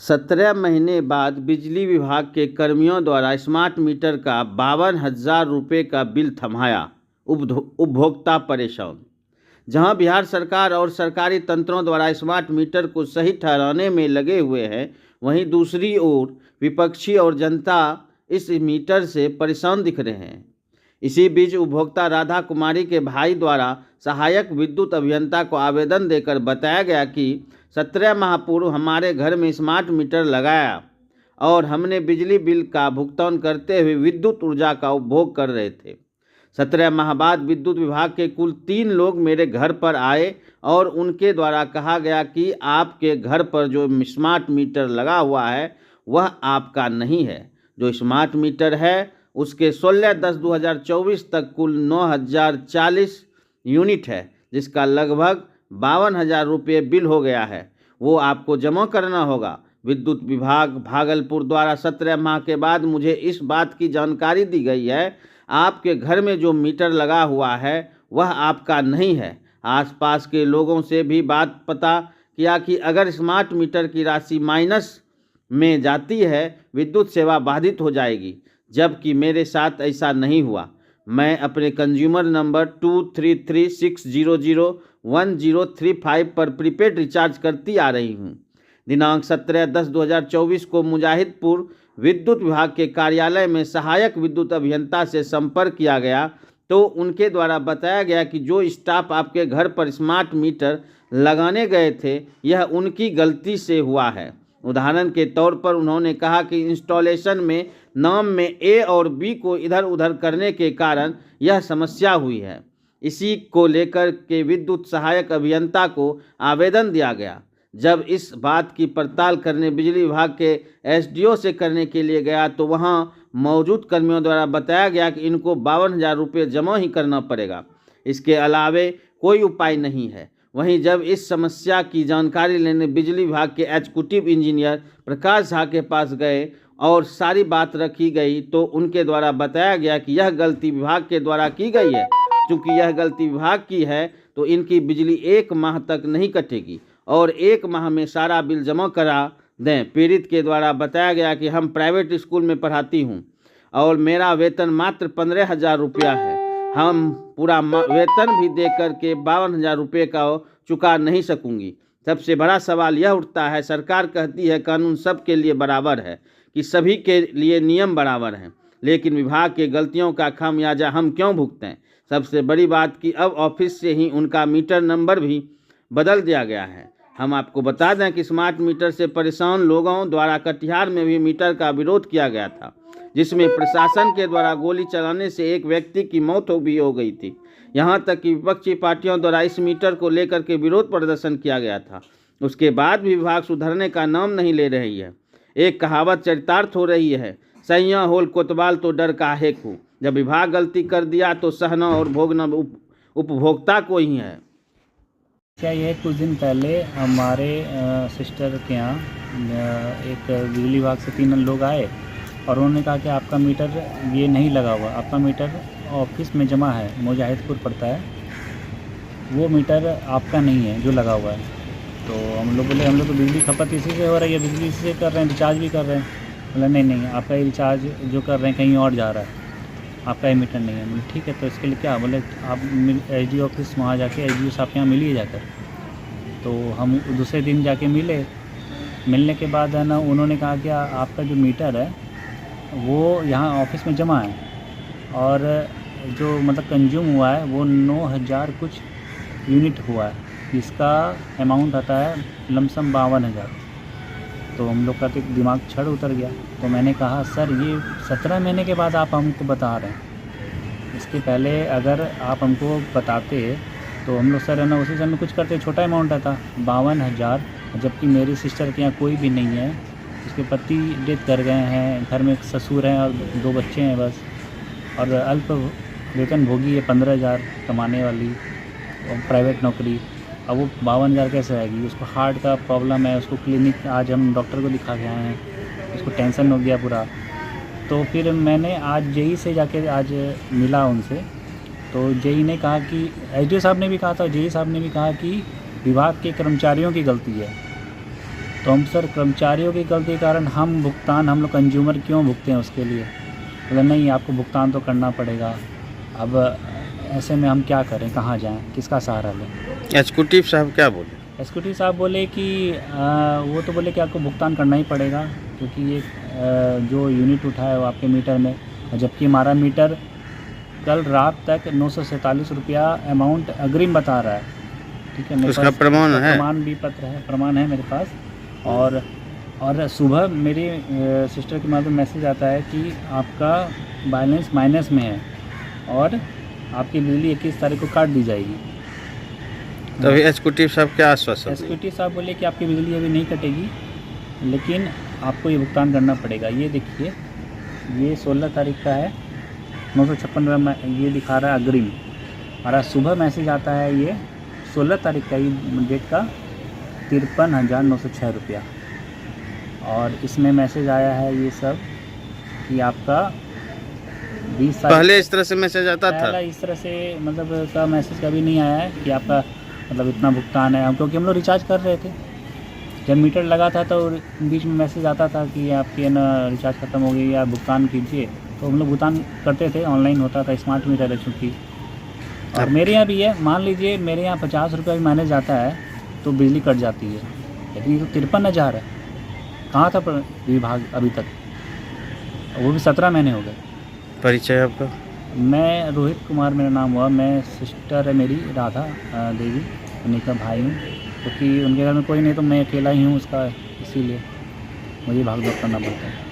17 महीने बाद बिजली विभाग के कर्मियों द्वारा स्मार्ट मीटर का 52,000 रुपये का बिल थमाया, उपभोक्ता परेशान। जहां बिहार सरकार और सरकारी तंत्रों द्वारा स्मार्ट मीटर को सही ठहराने में लगे हुए हैं, वहीं दूसरी ओर विपक्षी और जनता इस मीटर से परेशान दिख रहे हैं। इसी बीच उपभोक्ता राधा कुमारी के भाई द्वारा सहायक विद्युत अभियंता को आवेदन देकर बताया गया कि 17 माह पूर्व हमारे घर में स्मार्ट मीटर लगाया और हमने बिजली बिल का भुगतान करते हुए विद्युत ऊर्जा का उपभोग कर रहे थे। 17 माह बाद विद्युत विभाग के कुल 3 लोग मेरे घर पर आए और उनके द्वारा कहा गया कि आपके घर पर जो स्मार्ट मीटर लगा हुआ है वह आपका नहीं है। जो स्मार्ट मीटर है उसके 16/10/2024 तक कुल 9,040 यूनिट है, जिसका लगभग 52,000 रुपये बिल हो गया है। वो आपको जमा करना होगा। विद्युत विभाग भागलपुर द्वारा 17 माह के बाद मुझे इस बात की जानकारी दी गई है, आपके घर में जो मीटर लगा हुआ है वह आपका नहीं है। आसपास के लोगों से भी बात पता किया कि अगर स्मार्ट मीटर की राशि माइनस में जाती है, विद्युत सेवा बाधित हो जाएगी, जबकि मेरे साथ ऐसा नहीं हुआ। मैं अपने कंज्यूमर नंबर 2336001035 पर प्रीपेड रिचार्ज करती आ रही हूँ। दिनांक 17/10/2024 को मुजाहिदपुर विद्युत विभाग के कार्यालय में सहायक विद्युत अभियंता से संपर्क किया गया तो उनके द्वारा बताया गया कि जो स्टाफ आपके घर पर स्मार्ट मीटर लगाने गए थे यह उनकी गलती से हुआ है। उदाहरण के तौर पर उन्होंने कहा कि इंस्टॉलेशन में नाम में ए और बी को इधर उधर करने के कारण यह समस्या हुई है। इसी को लेकर के विद्युत सहायक अभियंता को आवेदन दिया गया। जब इस बात की पड़ताल करने बिजली विभाग के एसडीओ से करने के लिए गया तो वहां मौजूद कर्मियों द्वारा बताया गया कि इनको 52,000 रुपये जमा ही करना पड़ेगा, इसके अलावे कोई उपाय नहीं है। वहीं जब इस समस्या की जानकारी लेने बिजली विभाग के एग्जीक्यूटिव इंजीनियर प्रकाश झा के पास गए और सारी बात रखी गई तो उनके द्वारा बताया गया कि यह गलती विभाग के द्वारा की गई है। चूँकि यह गलती विभाग की है तो इनकी बिजली 1 माह तक नहीं कटेगी और 1 माह में सारा बिल जमा करा दें। पीड़ित के द्वारा बताया गया कि हम प्राइवेट स्कूल में पढ़ाती हूँ और मेरा वेतन मात्र 15,000 रुपया है। हम पूरा वेतन भी दे करके 52,000 रुपये का चुका नहीं सकूंगी। सबसे बड़ा सवाल यह उठता है, सरकार कहती है कानून सबके लिए बराबर है, कि सभी के लिए नियम बराबर हैं, लेकिन विभाग के गलतियों का खामियाजा हम क्यों भुगतें। सबसे बड़ी बात कि अब ऑफिस से ही उनका मीटर नंबर भी बदल दिया गया है। हम आपको बता दें कि स्मार्ट मीटर से परेशान लोगों द्वारा कटिहार में भी मीटर का विरोध किया गया था, जिसमें प्रशासन के द्वारा गोली चलाने से एक व्यक्ति की मौत भी हो गई थी। यहां तक कि विपक्षी पार्टियों द्वारा इस मीटर को लेकर के विरोध प्रदर्शन किया गया था। उसके बाद भी विभाग सुधरने का नाम नहीं ले रही है। एक कहावत चरितार्थ हो रही है, सैया होल कोतवाल तो डर काहे को। जब विभाग गलती कर दिया तो सहना और भोगना उपभोक्ता को ही है। क्या ये कुछ दिन पहले हमारे सिस्टर के यहाँ एक बिजली विभाग से 3 लोग आए और उन्होंने कहा कि आपका मीटर ये नहीं लगा हुआ, आपका मीटर ऑफिस में जमा है, मुजाहिदपुर पड़ता है, वो मीटर आपका नहीं है जो लगा हुआ है। तो हम लोग बोले हम लोग तो बिजली खपत इसी से हो रही है, बिजली इसी से कर रहे हैं, रिचार्ज भी कर रहे हैं। बोला नहीं आपका ये रिचार्ज जो कर रहे हैं कहीं और जा रहा है, आपका ये मीटर नहीं है। बोले ठीक है, तो इसके लिए क्या। बोले आप एसडीओ ऑफिस वहाँ जाके एसडीओ साहब के यहाँ मिलिए जाकर। तो हम दूसरे दिन जाके मिलने के बाद है ना, उन्होंने कहा कि आपका जो मीटर है वो यहाँ ऑफिस में जमा है और जो मतलब कंज्यूम हुआ है वो 9,000 कुछ यूनिट हुआ है, इसका अमाउंट आता है लमसम 52,000। तो हम लोग का तो दिमाग छड़ उतर गया। तो मैंने कहा सर ये 17 महीने के बाद आप हमको बता रहे हैं, इसके पहले अगर आप हमको बताते तो हम लोग सर है ना उसी समय कुछ करते। छोटा अमाउंट आता 52,000, जबकि मेरी सिस्टर के यहाँ कोई भी नहीं है, उसके पति डेथ कर गए हैं, घर में एक ससुर हैं और 2 बच्चे हैं बस, और अल्प वेतन भोगी है 15,000 कमाने वाली और प्राइवेट नौकरी। अब वो 52,000 कैसे आएगी। उसको हार्ट का प्रॉब्लम है, उसको क्लिनिक आज हम डॉक्टर को दिखा के आए हैं, उसको टेंशन हो गया पूरा। तो फिर मैंने आज जेई से जाके आज मिला उनसे, तो जेई ने कहा कि एसडीओ साहब ने भी कहा था, जेई साहब ने भी कहा कि विभाग के कर्मचारियों की गलती है। तो हम सर कर्मचारियों की गलती के कारण हम लोग कंज्यूमर क्यों भुगते हैं उसके लिए? बोले नहीं, आपको भुगतान तो करना पड़ेगा। अब ऐसे में हम क्या करें, कहाँ जाएं, किसका सहारा लें? एग्जीक्यूटिव साहब क्या बोले? एग्जीक्यूटिव साहब बोले कि वो तो बोले कि आपको भुगतान करना ही पड़ेगा, क्योंकि ये जो यूनिट उठा है वो आपके मीटर में, जबकि हमारा मीटर कल रात तक 947 रुपया अमाउंट अग्रिम बता रहा है। ठीक है, मेरे उसका पास प्रमाण है? प्रमाण भी पत्र है, प्रमाण है मेरे पास। और सुबह मेरी सिस्टर के माध्यम मैसेज आता है कि आपका बैलेंस माइनस में है और आपकी बिजली 21 तारीख को काट दी जाएगी। तभी एग्जीक्यूटिव साहब क्या आश्वासन दिए? एग्जीक्यूटिव साहब बोले कि आपकी बिजली अभी नहीं कटेगी, लेकिन आपको ये भुगतान करना पड़ेगा। ये देखिए, ये 16 तारीख का है, 956 रुपये ये दिखा रहा है अग्रिम। और सुबह मैसेज आता है ये 16 तारीख का ही डेट का 53,906 रुपया। और इसमें मैसेज आया है ये सब कि आपका 20 तारीख पहले इस तरह से मैसेज आता था? पहला इस तरह से मतलब का मैसेज कभी नहीं आया है कि आपका मतलब इतना भुगतान है। क्योंकि हम लोग रिचार्ज कर रहे थे, जब मीटर लगा था तो बीच में मैसेज आता था कि आपकी ना रिचार्ज ख़त्म हो गई या भुगतान कीजिए, तो हम लोग भुगतान करते थे, ऑनलाइन होता था, स्मार्ट मीटर है चूँकि। और मेरे यहाँ भी है, मान लीजिए मेरे यहाँ 50 रुपये भी मैनेज आता है तो बिजली कट जाती है, लेकिन ये तो 53,000 है। कहाँ था विभाग अभी तक, वो भी 17 महीने हो गए। परिचय आपका? मैं रोहित कुमार मेरा नाम हुआ, मैं सिस्टर है मेरी राधा देवी, उन्हीं का भाई हूँ, क्योंकि उनके घर में कोई नहीं तो मैं अकेला ही हूँ उसका, इसीलिए मुझे भाग दौड़ करना पड़ता है।